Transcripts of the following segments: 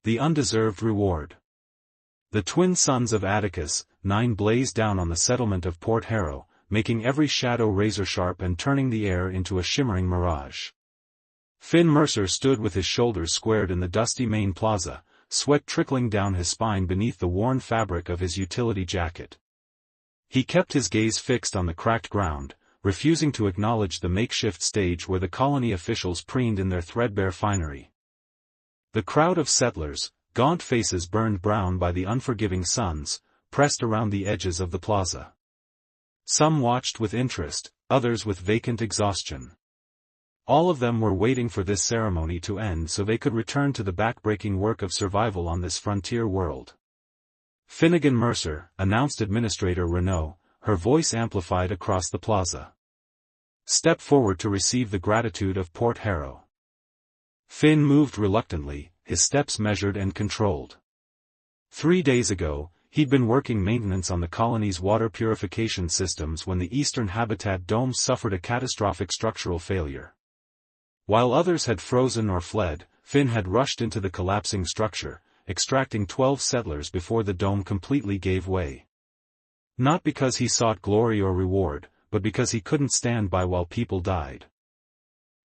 The undeserved reward. The twin suns of Atticus, 9 blazed down on the settlement of Port Harrow, making every shadow razor-sharp and turning the air into a shimmering mirage. Finn Mercer stood with his shoulders squared in the dusty main plaza, sweat trickling down his spine beneath the worn fabric of his utility jacket. He kept his gaze fixed on the cracked ground, refusing to acknowledge the makeshift stage where the colony officials preened in their threadbare finery. The crowd of settlers, gaunt faces burned brown by the unforgiving suns, pressed around the edges of the plaza. Some watched with interest, others with vacant exhaustion. All of them were waiting for this ceremony to end so they could return to the backbreaking work of survival on this frontier world. Finnegan Mercer, announced Administrator Renault, her voice amplified across the plaza. Step forward to receive the gratitude of Port Harrow. Finn moved reluctantly, his steps measured and controlled. 3 days ago, he'd been working maintenance on the colony's water purification systems when the Eastern Habitat Dome suffered a catastrophic structural failure. While others had frozen or fled, Finn had rushed into the collapsing structure, extracting 12 settlers before the dome completely gave way. Not because he sought glory or reward, but because he couldn't stand by while people died.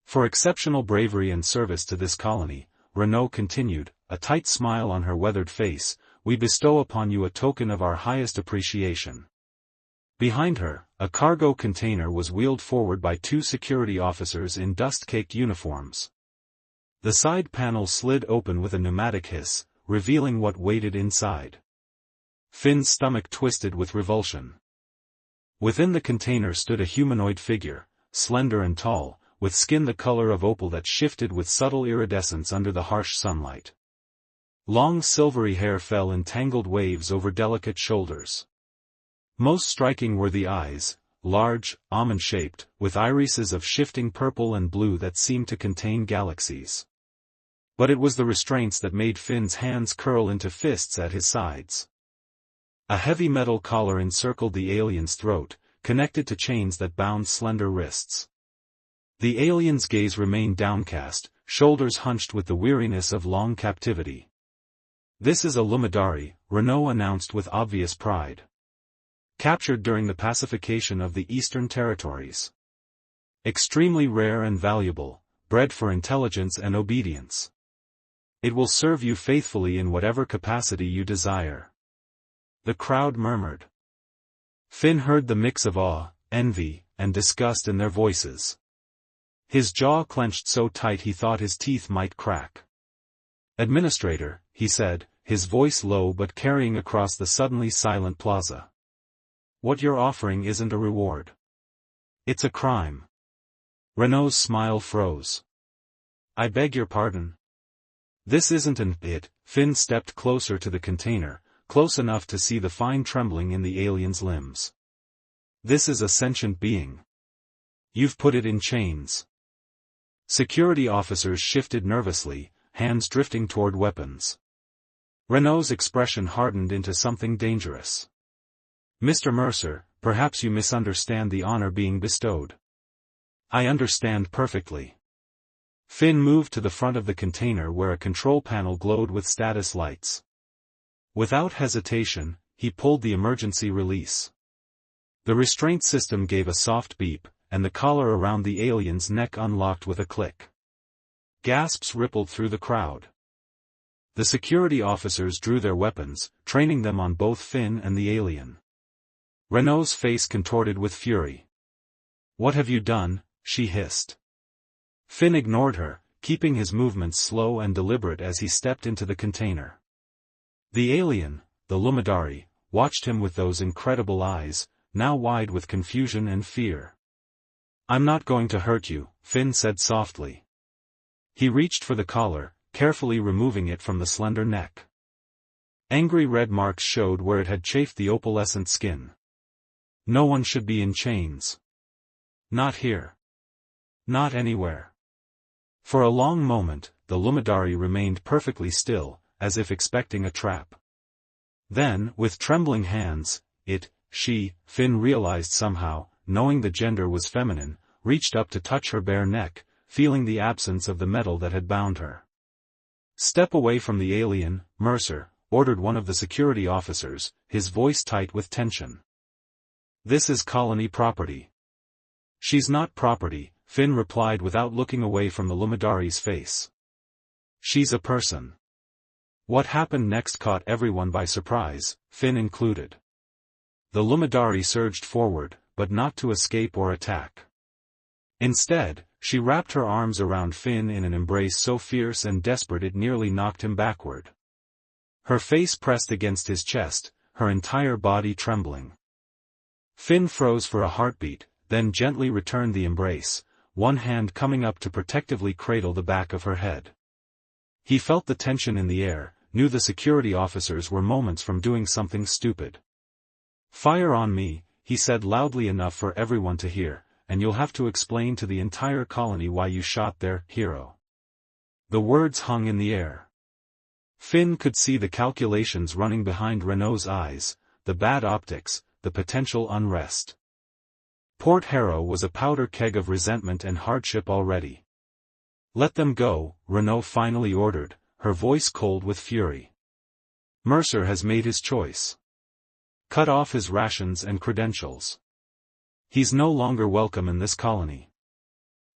For exceptional bravery and service to this colony, Renault continued, a tight smile on her weathered face, we bestow upon you a token of our highest appreciation. Behind her, a cargo container was wheeled forward by 2 security officers in dust-caked uniforms. The side panel slid open with a pneumatic hiss, revealing what waited inside. Finn's stomach twisted with revulsion. Within the container stood a humanoid figure, slender and tall, with skin the color of opal that shifted with subtle iridescence under the harsh sunlight. Long silvery hair fell in tangled waves over delicate shoulders. Most striking were the eyes, large, almond-shaped, with irises of shifting purple and blue that seemed to contain galaxies. But it was the restraints that made Finn's hands curl into fists at his sides. A heavy metal collar encircled the alien's throat, connected to chains that bound slender wrists. The alien's gaze remained downcast, shoulders hunched with the weariness of long captivity. This is a Luminari, Renault announced with obvious pride. Captured during the pacification of the Eastern Territories. Extremely rare and valuable, bred for intelligence and obedience. It will serve you faithfully in whatever capacity you desire. The crowd murmured. Finn heard the mix of awe, envy, and disgust in their voices. His jaw clenched so tight he thought his teeth might crack. Administrator, he said, his voice low but carrying across the suddenly silent plaza. What you're offering isn't a reward. It's a crime. Renault's smile froze. I beg your pardon. This isn't an it. Finn stepped closer to the container, close enough to see the fine trembling in the alien's limbs. This is a sentient being. You've put it in chains. Security officers shifted nervously, hands drifting toward weapons. Renault's expression hardened into something dangerous. Mr. Mercer, perhaps you misunderstand the honor being bestowed. I understand perfectly. Finn moved to the front of the container where a control panel glowed with status lights. Without hesitation, he pulled the emergency release. The restraint system gave a soft beep, and the collar around the alien's neck unlocked with a click. Gasps rippled through the crowd. The security officers drew their weapons, training them on both Finn and the alien. Renault's face contorted with fury. What have you done? She hissed. Finn ignored her, keeping his movements slow and deliberate as he stepped into the container. The alien, the Luminari, watched him with those incredible eyes, now wide with confusion and fear. I'm not going to hurt you, Finn said softly. He reached for the collar, carefully removing it from the slender neck. Angry red marks showed where it had chafed the opalescent skin. No one should be in chains. Not here. Not anywhere. For a long moment, the Luminari remained perfectly still, as if expecting a trap. Then, with trembling hands, Finn realized somehow, knowing the gender was feminine, reached up to touch her bare neck, feeling the absence of the metal that had bound her. Step away from the alien, Mercer, ordered one of the security officers, his voice tight with tension. This is colony property. She's not property, Finn replied without looking away from the Luminari's face. She's a person. What happened next caught everyone by surprise, Finn included. The Luminari surged forward, but not to escape or attack. Instead, she wrapped her arms around Finn in an embrace so fierce and desperate it nearly knocked him backward. Her face pressed against his chest, her entire body trembling. Finn froze for a heartbeat, then gently returned the embrace, one hand coming up to protectively cradle the back of her head. He felt the tension in the air, knew the security officers were moments from doing something stupid. "Fire on me," he said loudly enough for everyone to hear, "and you'll have to explain to the entire colony why you shot their hero." The words hung in the air. Finn could see the calculations running behind Renault's eyes, the bad optics, the potential unrest. Port Harrow was a powder keg of resentment and hardship already. "Let them go," Renault finally ordered, her voice cold with fury. "Mercer has made his choice. Cut off his rations and credentials. He's no longer welcome in this colony."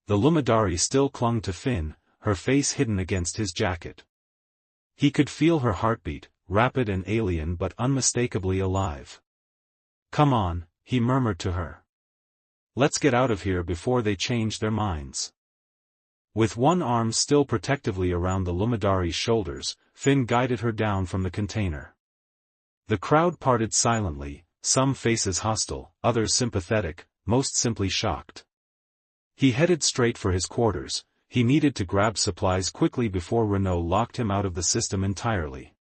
The Luminari still clung to Finn, her face hidden against his jacket. He could feel her heartbeat, rapid and alien but unmistakably alive. "Come on," he murmured to her. "Let's get out of here before they change their minds." With one arm still protectively around the Luminari's shoulders, Finn guided her down from the container. The crowd parted silently, some faces hostile, others sympathetic, most simply shocked. He headed straight for his quarters. He needed to grab supplies quickly before Renault locked him out of the system entirely.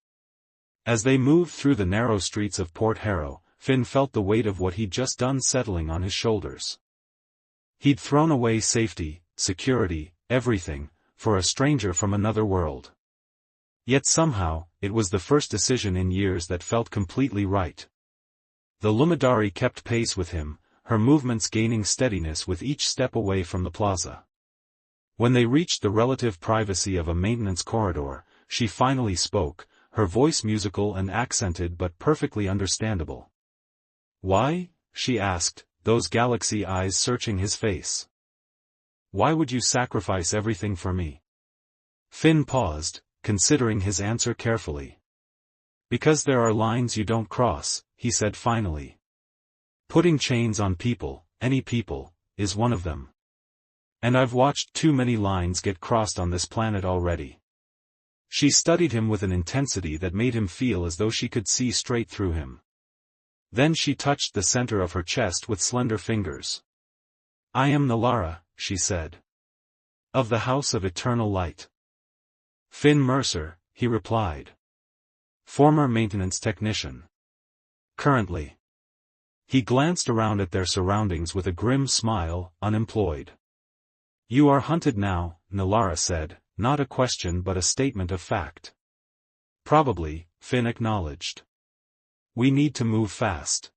As they moved through the narrow streets of Port Harrow, Finn felt the weight of what he'd just done settling on his shoulders. He'd thrown away safety, security, everything, for a stranger from another world. Yet somehow, it was the first decision in years that felt completely right. The Luminari kept pace with him, her movements gaining steadiness with each step away from the plaza. When they reached the relative privacy of a maintenance corridor, she finally spoke, her voice musical and accented but perfectly understandable. "Why?" she asked, those galaxy eyes searching his face. "Why would you sacrifice everything for me?" Finn paused, considering his answer carefully. "Because there are lines you don't cross," he said finally. "Putting chains on people, any people, is one of them. And I've watched too many lines get crossed on this planet already." She studied him with an intensity that made him feel as though she could see straight through him. Then she touched the center of her chest with slender fingers. "I am Nalara," she said. "Of the House of Eternal Light." "Finn Mercer," he replied. "Former maintenance technician. Currently." He glanced around at their surroundings with a grim smile, unemployed. "You are hunted now," Nalara said, not a question but a statement of fact. "Probably," Finn acknowledged. "We need to move fast.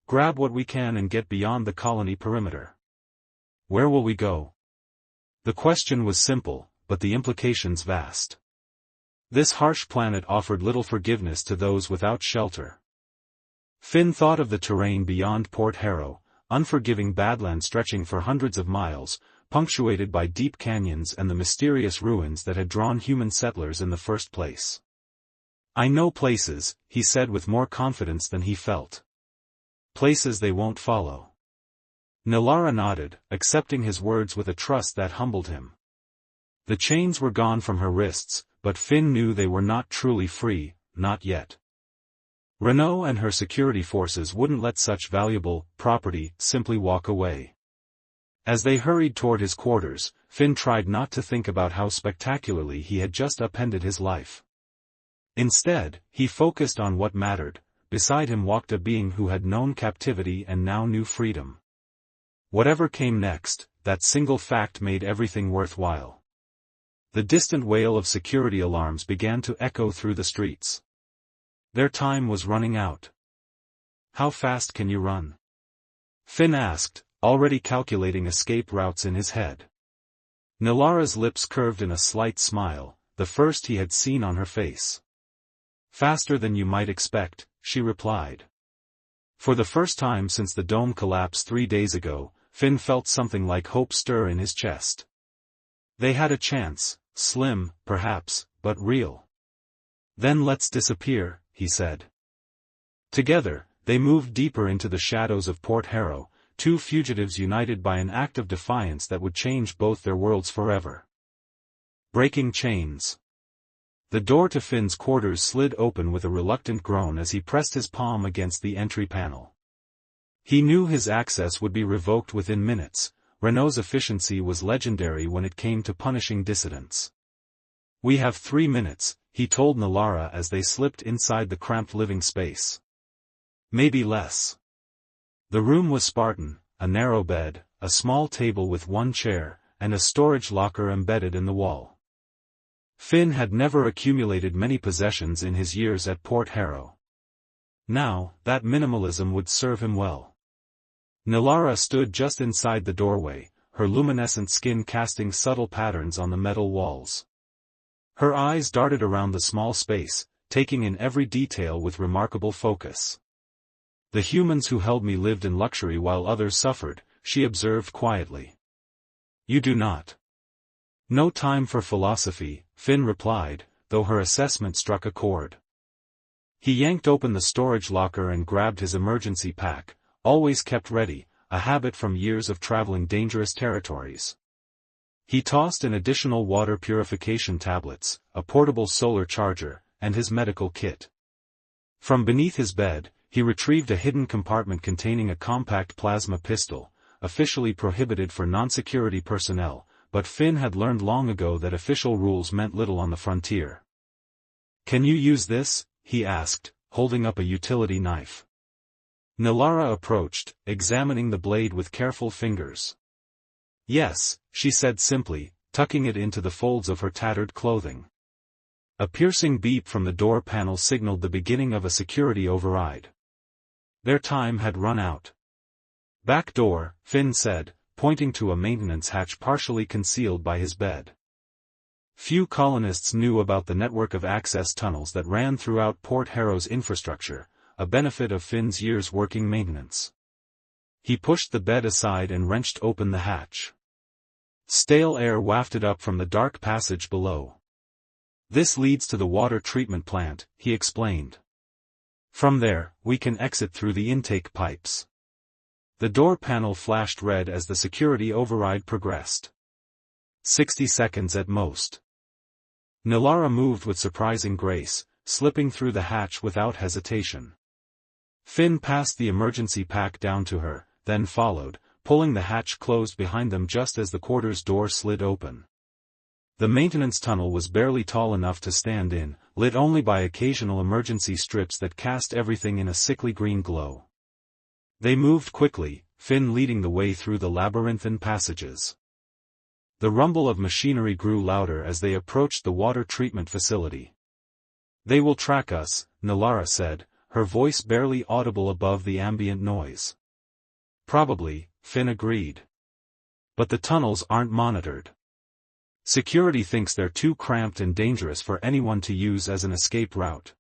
Grab what we can and get beyond the colony perimeter." "Where will we go?" The question was simple, but the implications vast. This harsh planet offered little forgiveness to those without shelter. Finn thought of the terrain beyond Port Harrow, unforgiving badland stretching for hundreds of miles, punctuated by deep canyons and the mysterious ruins that had drawn human settlers in the first place. "I know places," he said with more confidence than he felt. "Places they won't follow." Nalara nodded, accepting his words with a trust that humbled him. The chains were gone from her wrists, but Finn knew they were not truly free, not yet. Renault and her security forces wouldn't let such valuable property simply walk away. As they hurried toward his quarters, Finn tried not to think about how spectacularly he had just upended his life. Instead, he focused on what mattered. Beside him walked a being who had known captivity and now knew freedom. Whatever came next, that single fact made everything worthwhile. The distant wail of security alarms began to echo through the streets. Their time was running out. "How fast can you run?" Finn asked, already calculating escape routes in his head. Nalara's lips curved in a slight smile, the first he had seen on her face. "Faster than you might expect," she replied. For the first time since the dome collapse 3 days ago, Finn felt something like hope stir in his chest. They had a chance, slim, perhaps, but real. "Then let's disappear," he said. Together, they moved deeper into the shadows of Port Harrow, two fugitives united by an act of defiance that would change both their worlds forever. Breaking chains. The door to Finn's quarters slid open with a reluctant groan as he pressed his palm against the entry panel. He knew his access would be revoked within minutes. Renault's efficiency was legendary when it came to punishing dissidents. "We have 3 minutes," he told Nalara as they slipped inside the cramped living space. "Maybe less." The room was Spartan, a narrow bed, a small table with one chair, and a storage locker embedded in the wall. Finn had never accumulated many possessions in his years at Port Harrow. Now, that minimalism would serve him well. Nalara stood just inside the doorway, her luminescent skin casting subtle patterns on the metal walls. Her eyes darted around the small space, taking in every detail with remarkable focus. "The humans who held me lived in luxury while others suffered," she observed quietly. "You do not." "No time for philosophy," Finn replied, though her assessment struck a chord. He yanked open the storage locker and grabbed his emergency pack, always kept ready, a habit from years of traveling dangerous territories. He tossed in additional water purification tablets, a portable solar charger, and his medical kit. From beneath his bed, he retrieved a hidden compartment containing a compact plasma pistol, officially prohibited for non-security personnel, but Finn had learned long ago that official rules meant little on the frontier. "Can you use this?" he asked, holding up a utility knife. Nalara approached, examining the blade with careful fingers. "Yes," she said simply, tucking it into the folds of her tattered clothing. A piercing beep from the door panel signaled the beginning of a security override. Their time had run out. "Back door," Finn said, pointing to a maintenance hatch partially concealed by his bed. Few colonists knew about the network of access tunnels that ran throughout Port Harrow's infrastructure, a benefit of Finn's years working maintenance. He pushed the bed aside and wrenched open the hatch. Stale air wafted up from the dark passage below. "This leads to the water treatment plant," he explained. "From there, we can exit through the intake pipes." The door panel flashed red as the security override progressed. 60 seconds at most. Nalara moved with surprising grace, slipping through the hatch without hesitation. Finn passed the emergency pack down to her, then followed, pulling the hatch closed behind them just as the quarters door slid open. The maintenance tunnel was barely tall enough to stand in, lit only by occasional emergency strips that cast everything in a sickly green glow. They moved quickly, Finn leading the way through the labyrinthine passages. The rumble of machinery grew louder as they approached the water treatment facility. "They will track us," Nalara said, her voice barely audible above the ambient noise. "Probably," Finn agreed. "But the tunnels aren't monitored. Security thinks they're too cramped and dangerous for anyone to use as an escape route."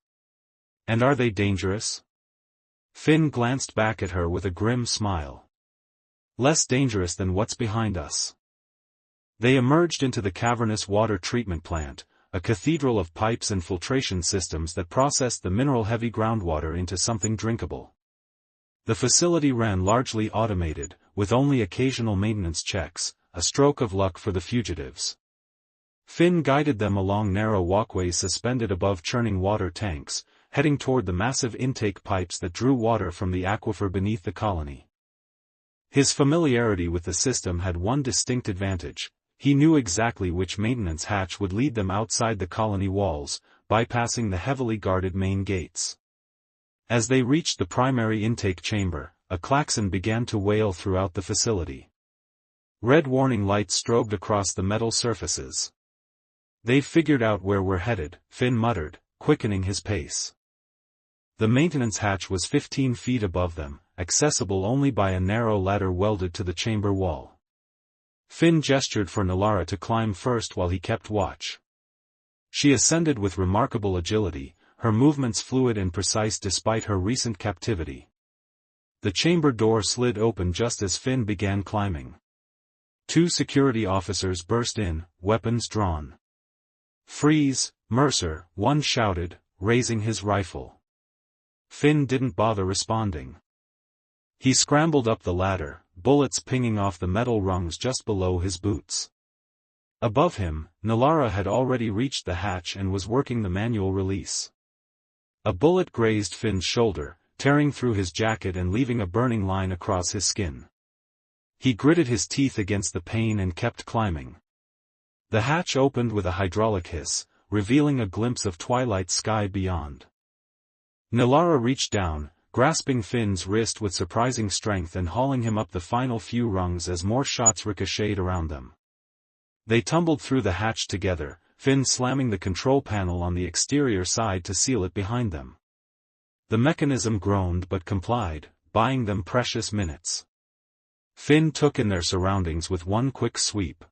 "And are they dangerous?" Finn glanced back at her with a grim smile. "Less dangerous than what's behind us." They emerged into the cavernous water treatment plant, a cathedral of pipes and filtration systems that processed the mineral-heavy groundwater into something drinkable. The facility ran largely automated, with only occasional maintenance checks, a stroke of luck for the fugitives. Finn guided them along narrow walkways suspended above churning water tanks, heading toward the massive intake pipes that drew water from the aquifer beneath the colony. His familiarity with the system had one distinct advantage: he knew exactly which maintenance hatch would lead them outside the colony walls, bypassing the heavily guarded main gates. As they reached the primary intake chamber, a klaxon began to wail throughout the facility. Red warning lights strobed across the metal surfaces. "They've figured out where we're headed," Finn muttered, quickening his pace. The maintenance hatch was 15 feet above them, accessible only by a narrow ladder welded to the chamber wall. Finn gestured for Nalara to climb first while he kept watch. She ascended with remarkable agility, her movements fluid and precise despite her recent captivity. The chamber door slid open just as Finn began climbing. 2 security officers burst in, weapons drawn. "Freeze, Mercer," one shouted, raising his rifle. Finn didn't bother responding. He scrambled up the ladder, bullets pinging off the metal rungs just below his boots. Above him, Nalara had already reached the hatch and was working the manual release. A bullet grazed Finn's shoulder, tearing through his jacket and leaving a burning line across his skin. He gritted his teeth against the pain and kept climbing. The hatch opened with a hydraulic hiss, revealing a glimpse of twilight sky beyond. Nalara reached down, grasping Finn's wrist with surprising strength and hauling him up the final few rungs as more shots ricocheted around them. They tumbled through the hatch together, Finn slamming the control panel on the exterior side to seal it behind them. The mechanism groaned but complied, buying them precious minutes. Finn took in their surroundings with one quick sweep.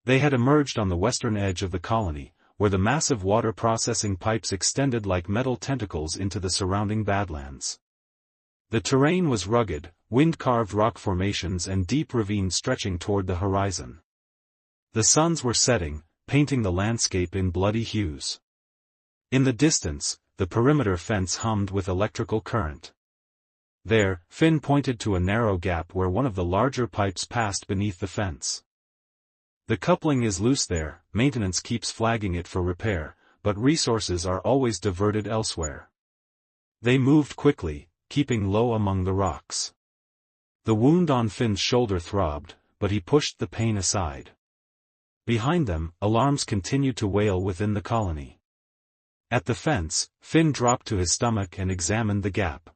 They had emerged on the western edge of the colony, where the massive water processing pipes extended like metal tentacles into the surrounding badlands. The terrain was rugged, wind-carved rock formations and deep ravines stretching toward the horizon. The suns were setting, painting the landscape in bloody hues. In the distance, the perimeter fence hummed with electrical current. There, Finn pointed to a narrow gap where one of the larger pipes passed beneath the fence. "The coupling is loose there, maintenance keeps flagging it for repair, but resources are always diverted elsewhere." They moved quickly, keeping low among the rocks. The wound on Finn's shoulder throbbed, but he pushed the pain aside. Behind them, alarms continued to wail within the colony. At the fence, Finn dropped to his stomach and examined the gap.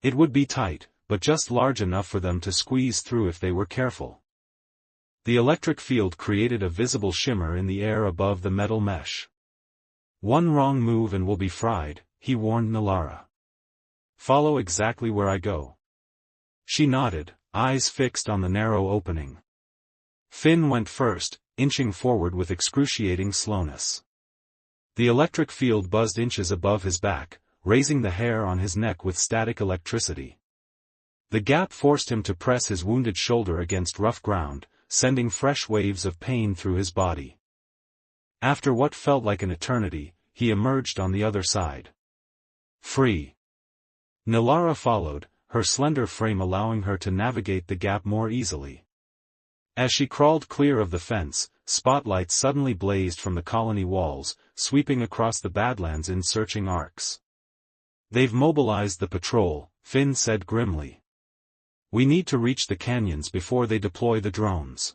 It would be tight, but just large enough for them to squeeze through if they were careful. The electric field created a visible shimmer in the air above the metal mesh. "One wrong move and we'll be fried," he warned Nalara. "Follow exactly where I go." She nodded, eyes fixed on the narrow opening. Finn went first, inching forward with excruciating slowness. The electric field buzzed inches above his back, raising the hair on his neck with static electricity. The gap forced him to press his wounded shoulder against rough ground, sending fresh waves of pain through his body. After what felt like an eternity, he emerged on the other side. Free. Nalara followed, her slender frame allowing her to navigate the gap more easily. As she crawled clear of the fence, spotlights suddenly blazed from the colony walls, sweeping across the badlands in searching arcs. "They've mobilized the patrol," Finn said grimly. "We need to reach the canyons before they deploy the drones."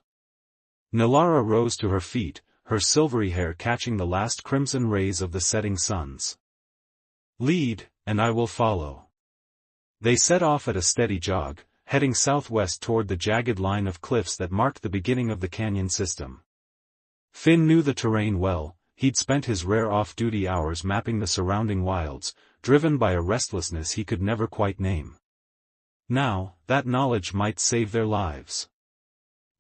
Nalara rose to her feet, her silvery hair catching the last crimson rays of the setting suns. "Lead, and I will follow." They set off at a steady jog, heading southwest toward the jagged line of cliffs that marked the beginning of the canyon system. Finn knew the terrain well, he'd spent his rare off-duty hours mapping the surrounding wilds, driven by a restlessness he could never quite name. Now, that knowledge might save their lives.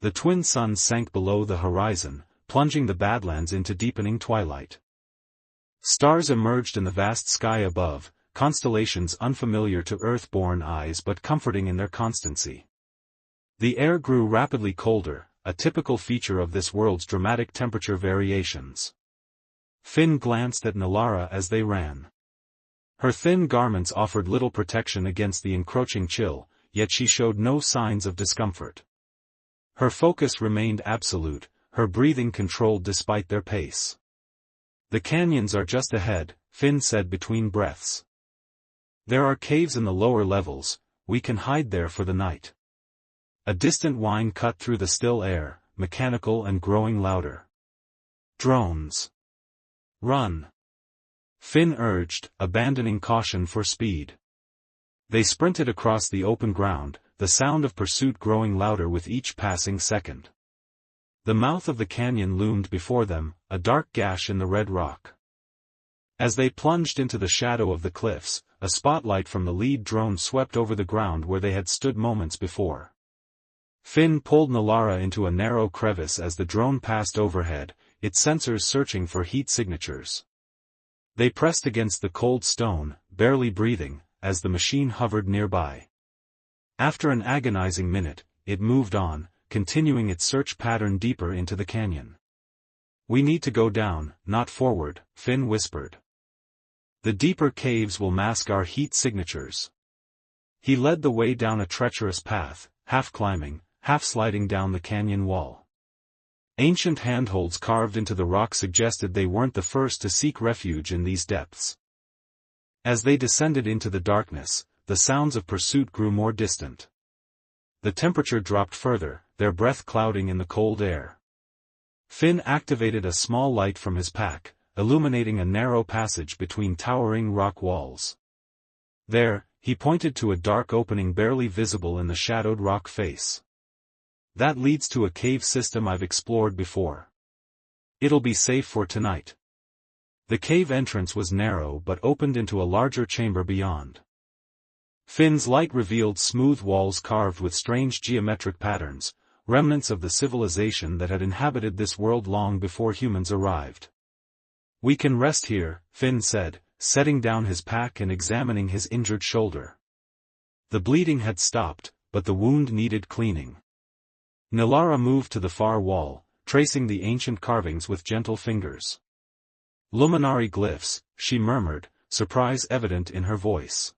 The twin suns sank below the horizon, plunging the badlands into deepening twilight. Stars emerged in the vast sky above, constellations unfamiliar to Earth-born eyes but comforting in their constancy. The air grew rapidly colder, a typical feature of this world's dramatic temperature variations. Finn glanced at Nalara as they ran. Her thin garments offered little protection against the encroaching chill, yet she showed no signs of discomfort. Her focus remained absolute, her breathing controlled despite their pace. "The canyons are just ahead," Finn said between breaths. "There are caves in the lower levels, we can hide there for the night." A distant whine cut through the still air, mechanical and growing louder. "Drones! Run!" Finn urged, abandoning caution for speed. They sprinted across the open ground, the sound of pursuit growing louder with each passing second. The mouth of the canyon loomed before them, a dark gash in the red rock. As they plunged into the shadow of the cliffs, a spotlight from the lead drone swept over the ground where they had stood moments before. Finn pulled Nalara into a narrow crevice as the drone passed overhead, its sensors searching for heat signatures. They pressed against the cold stone, barely breathing, as the machine hovered nearby. After an agonizing minute, it moved on, continuing its search pattern deeper into the canyon. "We need to go down, not forward," Finn whispered. "The deeper caves will mask our heat signatures." He led the way down a treacherous path, half climbing, half sliding down the canyon wall. Ancient handholds carved into the rock suggested they weren't the first to seek refuge in these depths. As they descended into the darkness, the sounds of pursuit grew more distant. The temperature dropped further, their breath clouding in the cold air. Finn activated a small light from his pack, illuminating a narrow passage between towering rock walls. There, he pointed to a dark opening barely visible in the shadowed rock face. "That leads to a cave system I've explored before. It'll be safe for tonight." The cave entrance was narrow but opened into a larger chamber beyond. Finn's light revealed smooth walls carved with strange geometric patterns, remnants of the civilization that had inhabited this world long before humans arrived. "We can rest here," Finn said, setting down his pack and examining his injured shoulder. The bleeding had stopped, but the wound needed cleaning. Nilara moved to the far wall, tracing the ancient carvings with gentle fingers. "Luminary glyphs," she murmured, surprise evident in her voice.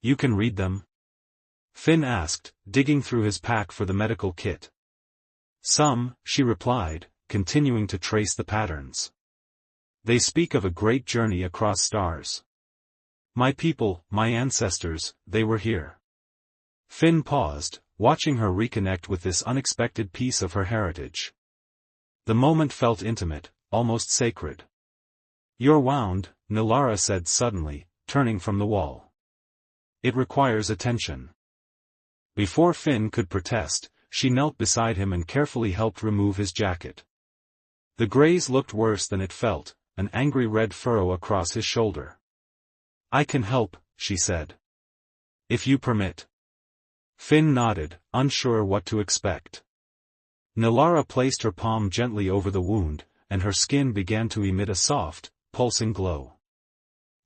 "You can read them?" Finn asked, digging through his pack for the medical kit. "Some," she replied, continuing to trace the patterns. "They speak of a great journey across stars. My people, my ancestors, they were here." Finn paused, watching her reconnect with this unexpected piece of her heritage. The moment felt intimate, almost sacred. "You're wound," Nilara said suddenly, turning from the wall. "It requires attention." Before Finn could protest, she knelt beside him and carefully helped remove his jacket. The graze looked worse than it felt, an angry red furrow across his shoulder. "I can help," she said. "If you permit." Finn nodded, unsure what to expect. Nilara placed her palm gently over the wound, and her skin began to emit a soft, pulsing glow.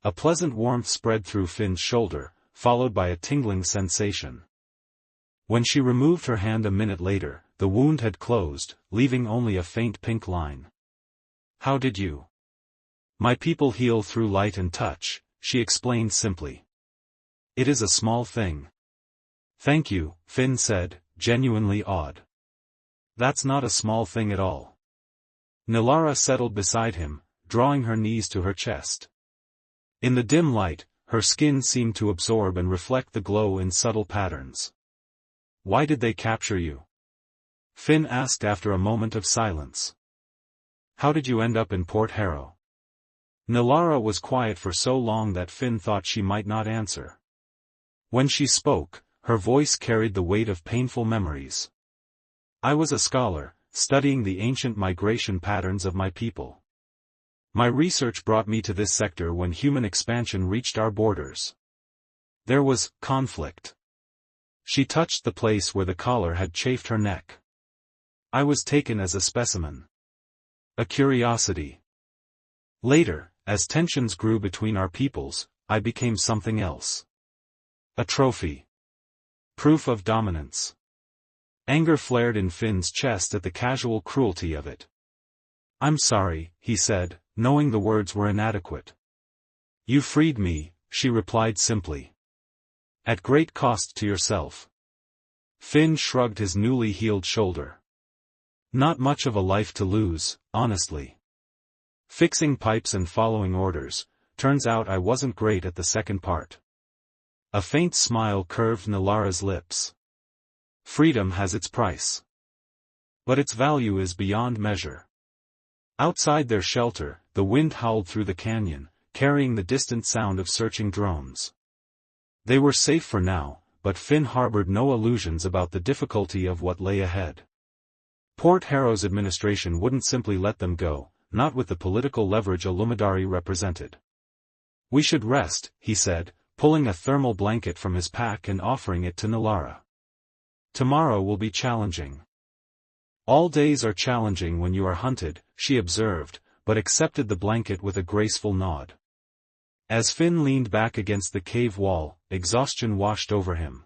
A pleasant warmth spread through Finn's shoulder, followed by a tingling sensation. When she removed her hand a minute later, the wound had closed, leaving only a faint pink line. "How did you?" "My people heal through light and touch," she explained simply. "It is a small thing." "Thank you," Finn said, genuinely awed. "That's not a small thing at all." Nilara settled beside him, drawing her knees to her chest. In the dim light, her skin seemed to absorb and reflect the glow in subtle patterns. "Why did they capture you?" Finn asked after a moment of silence. "How did you end up in Port Harrow?" Nilara was quiet for so long that Finn thought she might not answer. When she spoke, her voice carried the weight of painful memories. "I was a scholar, studying the ancient migration patterns of my people. My research brought me to this sector when human expansion reached our borders. There was conflict." She touched the place where the collar had chafed her neck. "I was taken as a specimen. A curiosity. Later, as tensions grew between our peoples, I became something else. A trophy. Proof of dominance." Anger flared in Finn's chest at the casual cruelty of it. "I'm sorry," he said, knowing the words were inadequate. "You freed me," she replied simply. "At great cost to yourself." Finn shrugged his newly healed shoulder. "Not much of a life to lose, honestly. Fixing pipes and following orders, turns out I wasn't great at the second part." A faint smile curved Nilara's lips. "Freedom has its price. But its value is beyond measure." Outside their shelter, the wind howled through the canyon, carrying the distant sound of searching drones. They were safe for now, but Finn harbored no illusions about the difficulty of what lay ahead. Port Harrow's administration wouldn't simply let them go, not with the political leverage Illumidari represented. "We should rest," he said, pulling a thermal blanket from his pack and offering it to Nilara. "Tomorrow will be challenging." All days are challenging when you are hunted, she observed, but accepted the blanket with a graceful nod. As Finn leaned back against the cave wall, exhaustion washed over him.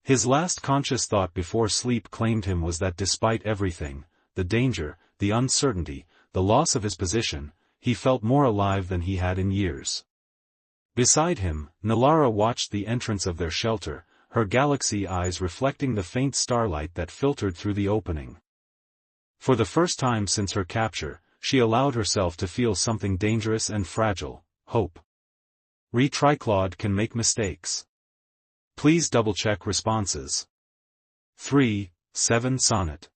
His last conscious thought before sleep claimed him was that despite everything, the danger, the uncertainty, the loss of his position, he felt more alive than he had in years. Beside him, Nalara watched the entrance of their shelter, her galaxy eyes reflecting the faint starlight that filtered through the opening. For the first time since her capture, she allowed herself to feel something dangerous and fragile: hope. Triclawed can make mistakes. Please double-check responses. 3. 7 Sonnet.